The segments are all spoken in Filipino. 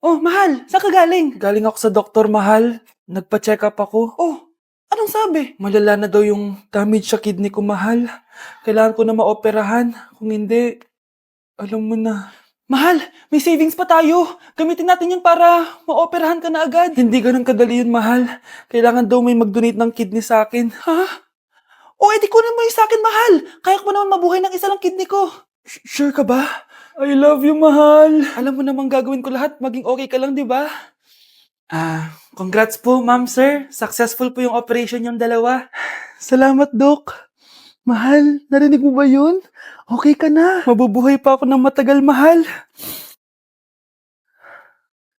Oh, mahal, saan ka galing? Galing ako sa doktor, mahal. Nagpa-check up ako. Oh, anong sabi? Malala na daw yung damage sa kidney ko, mahal. Kailangan ko na maoperahan. Kung hindi, alam mo na. Mahal, may savings pa tayo. Gamitin natin yan para maoperahan ka na agad. Hindi ganun kadali yun, mahal. Kailangan daw may mag-donate ng kidney sa akin. Ha? O, edi kunin mo yung sa akin, mahal. Kaya ko pa naman mabuhay ng isa lang kidney ko. Sure ka ba? I love you, mahal. Alam mo namang gagawin ko lahat, maging okay ka lang, di ba? Congrats po, ma'am, sir. Successful po yung operation yung dalawa. Salamat, Dok. Mahal, narinig mo ba yun? Okay ka na. Mabubuhay pa ako ng matagal, mahal.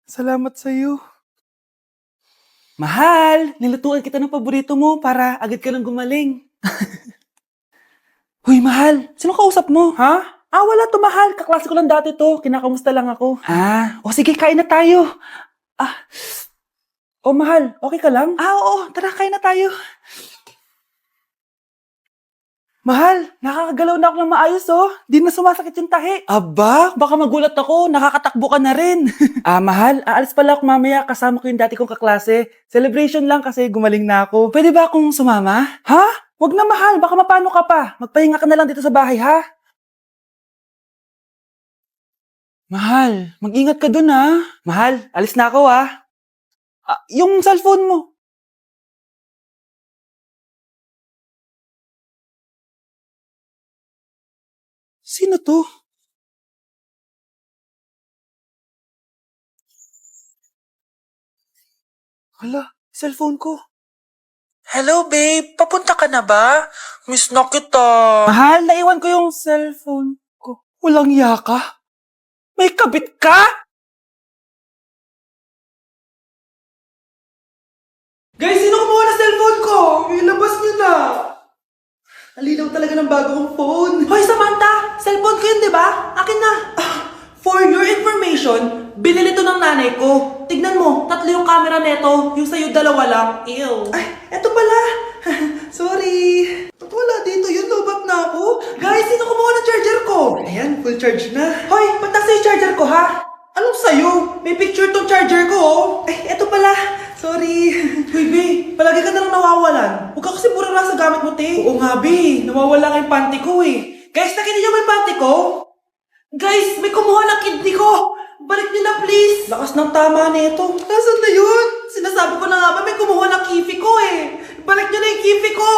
Salamat sa'yo. Mahal, nilutuan kita ng paborito mo para agad ka nang gumaling. Hoy, mahal, sino kausap mo? Ha? Wala to, mahal. Kaklase ko lang dati to. Kinakamusta lang ako. O sige, kain na tayo. Oh, mahal, okay ka lang? Oo, tara, kain na tayo. Mahal, nakakagalaw na ako ng maayos, oh. Di na sumasakit yung tahi. Aba, Baka magulat ako, nakakatakbo ka na rin. mahal, aalis pala ako mamaya. Kasama ko yung dati kong kaklase. Celebration lang kasi gumaling na ako. Pwede ba akong sumama? Ha? Wag na, mahal, baka mapano ka pa. Magpahinga ka na lang dito sa bahay, ha? Mahal, mag-ingat ka dun, ha? Mahal, alis na ako, ah. Yung cellphone mo. Sino to? Hala, cellphone ko. Hello, babe. Papunta ka na ba? Miss na kita. Mahal, naiwan ko yung cellphone ko. Walang yaka? May kabit ka? Guys, sino kumuha na cellphone ko? Ilabas niyo na. Alinaw talaga ng bago kong phone. Hoy, Samantha! Cellphone ko yun, di ba? Akin na. For your information, binili to ng nanay ko. Tignan mo, 3 yung camera neto. Yung sa'yo, 2 lang. Ew. Ay, eto pala. Sorry. Ba't wala dito yun? Lobat na ako. Guys, sino kumuha ng charger ko? Ayan, full charge na. Hoy, ba't nasa yung charger ko, ha? Anong sa'yo? May picture tong charger ko, oh. Ay, eto pala. Sorry. Hoy, B, palagi ka na lang nawawalan. Huwag ka kasi burara sa gamit mo, te. Oo nga, B. Nawawala nga yung panty ko, eh. Guys, nakita niyo ba yung panty ko? Guys, may kumuha ng kidney ko. Balik niyo na, please. Lakas ng tama nito. Nasaan na yun? Sinasabi ko na nga ba may kumuha ng kifi ko, eh. Balik niyo na yung kifi ko.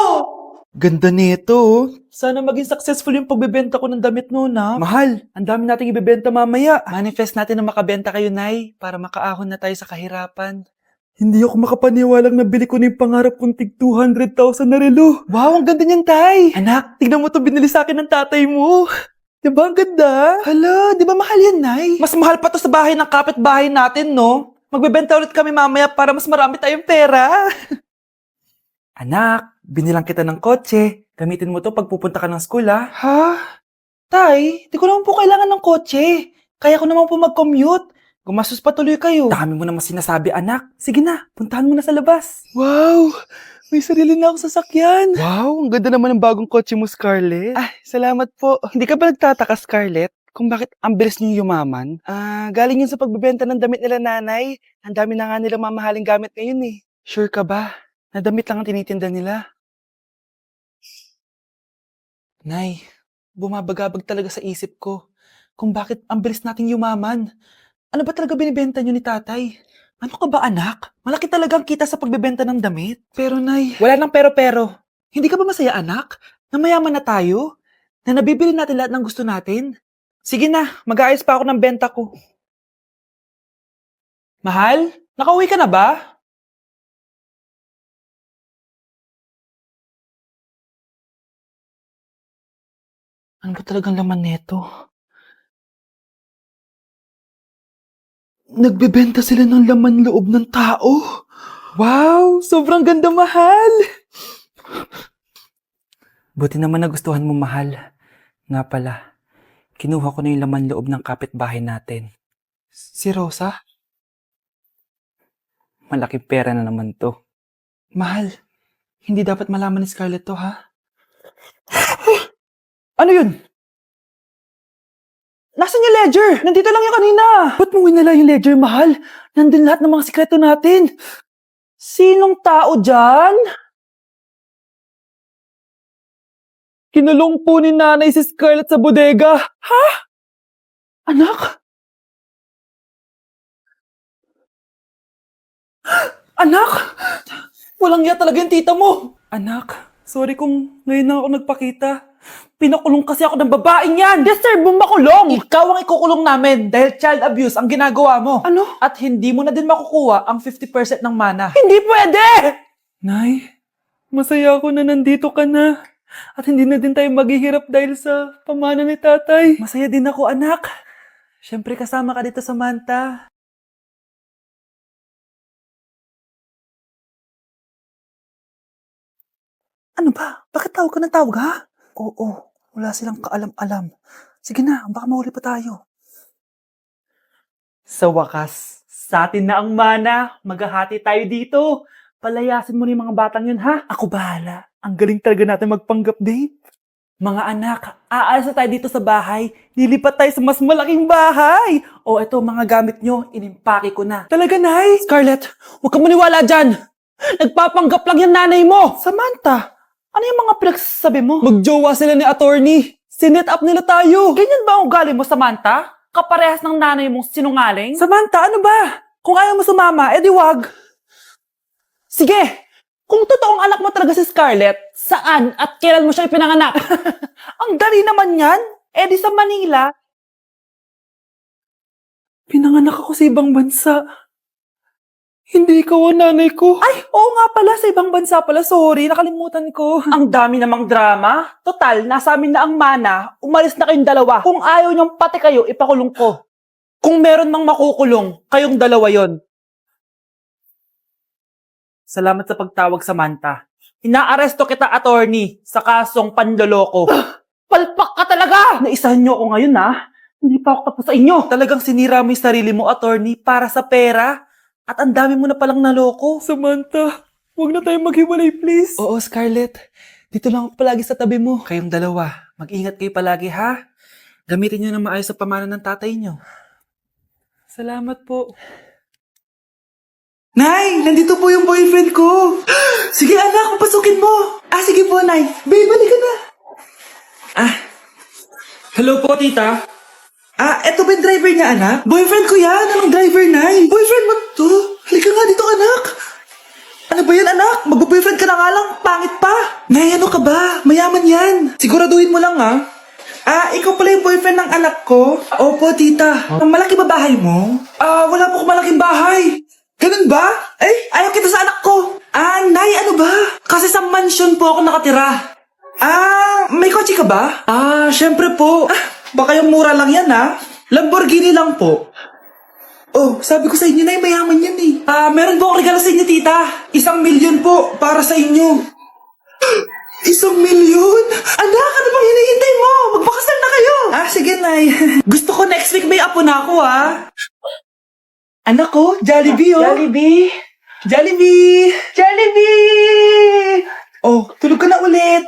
Ganda nito, oh. Sana maging successful yung pagbebenta ko ng damit noon, ha? Mahal, ang dami nating ibebenta mamaya. Manifest natin na makabenta kayo, Nay, para makaahon na tayo sa kahirapan. Hindi ako makapaniwalang nabili ko na yung pangarap kong tig 200,000 na relo. Wow, ang ganda niyan, Tay! Anak, tignan mo to binili sa akin ng tatay mo. Diba ang ganda? Hala, di ba mahal yan, Nay? Mas mahal pa to sa bahay ng kapitbahay natin, no? Magbebenta ulit kami mamaya para mas marami tayong pera. Anak, binilang kita ng kotse. Gamitin mo to pag pupunta ka ng school, ha? Ha? Tay, di ko naman po kailangan ng kotse. Kaya ko naman po mag-commute. Gumastos pa tuloy kayo. Dami mo naman sinasabi, anak. Sige na, puntahan mo na sa labas. Wow! May sarili na ako sasakyan. Wow, ang ganda naman ng bagong kotse mo, Scarlett. Salamat po. Hindi ka ba nagtataka, Scarlett, kung bakit ang bilis niyo yumaman? Galing yun sa pagbebenta ng damit nila nanay. Ang dami na nga nilang mamahaling gamit ngayon, eh. Sure ka ba? Na damit lang ang tinitinda nila? Nay, bumabagabag talaga sa isip ko kung bakit ang bilis nating yumaman. Ano ba talaga binibenta niyo ni tatay? Ano ka ba, anak? Malaki talagang kita sa pagbebenta ng damit. Pero, Nay... Wala nang pero-pero. Hindi ka ba masaya, anak? Na mayaman na tayo? Na nabibili natin lahat ng gusto natin? Sige na, mag-aayos pa ako ng benta ko. Mahal? Nakauwi ka na ba? Ano ba talagang laman neto? Nagbebenta sila ng laman loob ng tao. Wow, sobrang ganda, mahal. Buti naman nagustuhan mo, mahal. Nga pala, kinuha ko na yung laman loob ng kapitbahay natin. Si Rosa? Malaking pera na naman to. Mahal, hindi dapat malaman ni Scarlett to, ha? Ano yun? Nasaan yung ledger? Nandito lang yung kanina. Ba't mo winala yung ledger, mahal? Nandun lahat ng mga sikreto natin. Sinong tao dyan? Kinulong po ni nanay si Scarlett sa bodega. Ha? Anak? Anak? Walang iya talaga yung tita mo. Anak, sorry kung ngayon na ako nagpakita. Pinakulong kasi ako ng babaeng yan. Deserve mo makulong. Ikaw ang ikukulong namin dahil child abuse ang ginagawa mo. Ano? At hindi mo na din makukuha ang 50% ng mana. Hindi pwede! Nay, masaya ako na nandito ka na. At hindi na din tayo maghihirap dahil sa pamana ni tatay. Masaya din ako, anak. Siyempre kasama ka dito sa Manta. Ano ba? Bakit tawag ka ng tawag, ha? Oo, wala silang kaalam-alam. Sige na, baka mahuli pa tayo. Sa wakas, sa atin na ang mana. Maghahati tayo dito. Palayasin mo na yung mga batang yun, ha? Ako bahala. Ang galing talaga natin magpanggap date. Mga anak, aalis na tayo dito sa bahay. Lilipat tayo sa mas malaking bahay. O eto, mga gamit nyo, inimpake ko na. Talaga, Nay? Scarlett, huwag ka maniwala dyan. Nagpapanggap lang yung nanay mo. Samantha, ano yung mga pinagsasabi mo? Magjowa sila ni attorney. Sinet up nila tayo. Ganyan ba ang ugali mo, Samantha? Kaparehas ng nanay mong sinungaling? Samantha, ano ba? Kung ayaw mo sumama, edi wag. Sige, kung totoong anak mo talaga si Scarlett, saan at kailan mo siya ipinanganak? Ang dali naman yan. Edi sa Manila. Pinanganak ako sa ibang bansa. Hindi ikaw ang nanay ko. Ay, oo nga pala, sa ibang bansa pala. Sorry, nakalimutan ko. Ang dami namang drama. Total, nasa amin na ang mana. Umalis na kayong dalawa. Kung ayaw niyong pati kayo, ipakulong ko. Kung meron mang makukulong, kayong dalawa yon. Salamat sa pagtawag, Samantha. Inaaresto kita, attorney, sa kasong panloloko. Palpak ka talaga! Naisahan niyo ako ngayon, ha? Hindi pa ako tapos sa inyo. Talagang sinira mo yung sarili mo, attorney, para sa pera. At ang dami mo na palang naloko. Samantha, huwag na tayong maghiwalay, please. Oo, Scarlett. Dito lang ako palagi sa tabi mo. Kayong dalawa, mag-ingat kayo palagi, ha? Gamitin niyo na maayos sa pamana ng tatay niyo. Salamat po. Nay, nandito po yung boyfriend ko. Sige anak, papasukin mo. Sige po, Nay. Babe, balik ka na. Hello po, tita. Eto ba yung driver niya, anak? Boyfriend ko yan. Anong driver, Nay? Boyfriend mo to? Halika nga dito, anak. Ano ba yan, anak? Mag-boyfriend ka na nga lang. Pangit pa. Nay, ano ka ba? Mayaman yan. Siguraduhin mo lang, ha? Ikaw pala yung boyfriend ng anak ko? Opo, tita. Ang malaki ba bahay mo? Wala po akong malaking bahay. Ganun ba? Ayaw kita sa anak ko. Nay, ano ba? Kasi sa mansion po ako nakatira. May kotse ka ba? Syempre po. Baka yung mura lang yan, ha? Lamborghini lang po. Oh, sabi ko sa inyo na mayaman yan, eh. Meron po akong regalo sa inyo, tita. 1,000,000 po para sa inyo. 1,000,000? Anak, ano bang hinihintay mo? Magpakasal na kayo. Sige, Nay. Gusto ko next week may apo na ako, ha? Anak ko, Jollibee, oh. Jollibee. Jollibee. Jollibee. Oh, tulog ka na ulit.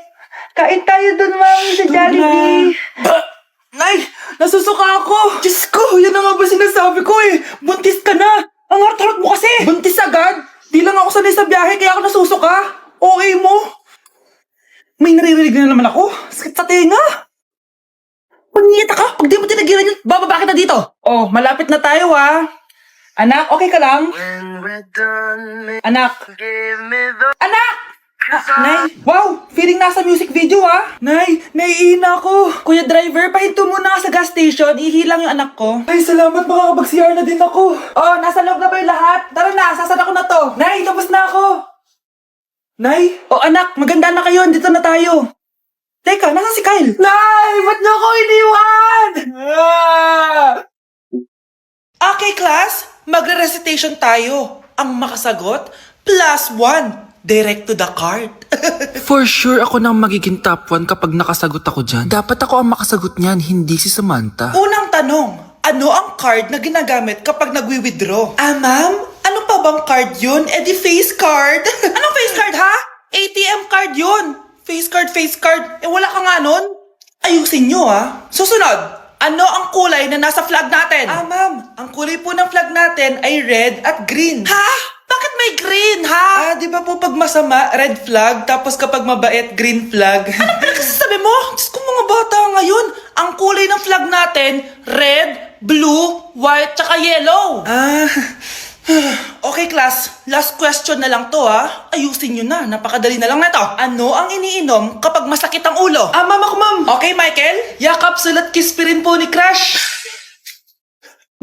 Kain tayo dun, Mami, sa Jollibee. Nay, nasusuka ako. Diyos ko, yan na nga ba sinasabi ko, eh. Buntis ka na. Ang harot-harot mo kasi. Buntis agad? Di lang ako sanay sa biyahe, kaya ako nasusuka. Okay mo? May naririnig na naman ako. Sakit sa tenga. Pangingita ka, pag di mo tinagilan yun, bababa kita dito. Oh, malapit na tayo, ha. Anak, okay ka lang? Anak. Anak! Nay, wow! Feeling nasa music video, ha? Nay, naiina ako. Kuya driver, pahinto muna ka sa gas station. Ihilang yung anak ko. Ay, salamat. Makakapag-CR na din ako. Oh, nasa loob na ba yung lahat? Tara na, sasara ko na to. Nay, tapos na ako. Nay? Oh, anak, maganda na kayo. Dito na tayo. Teka, nasa si Kyle? Nay, ba't niyo ako iniwan? Okay, class. Magre-recitation tayo. Ang makasagot, +1. Direct to the card. For sure ako nang magiging top 1 kapag nakasagot ako dyan. Dapat ako ang makasagot niyan, hindi si Samantha. Unang tanong, ano ang card na ginagamit kapag nagwi-withdraw? Ma'am? Ano pa bang card yun? Di face card. Anong face card, ha? ATM card yun. Face card. Wala ka nga nun? Ayusin nyo, ha? Susunod, Ano ang kulay na nasa flag natin? Ma'am, ang kulay po ng flag natin ay red at green. Ha? Bakit may green, ha? Di ba po pag masama, red flag, tapos kapag mabait, green flag? Ano pinagsasabi mo? Diyos ko mga bata ngayon, ang kulay ng flag natin, red, blue, white, tsaka yellow. Okay class, last question na lang to ha. Ayusin nyo na, napakadali na lang na to. Ano ang iniinom kapag masakit ang ulo? Ma'am ako ma'am. Okay Michael, yakap, sulat, kiss pa rin po ni Crush.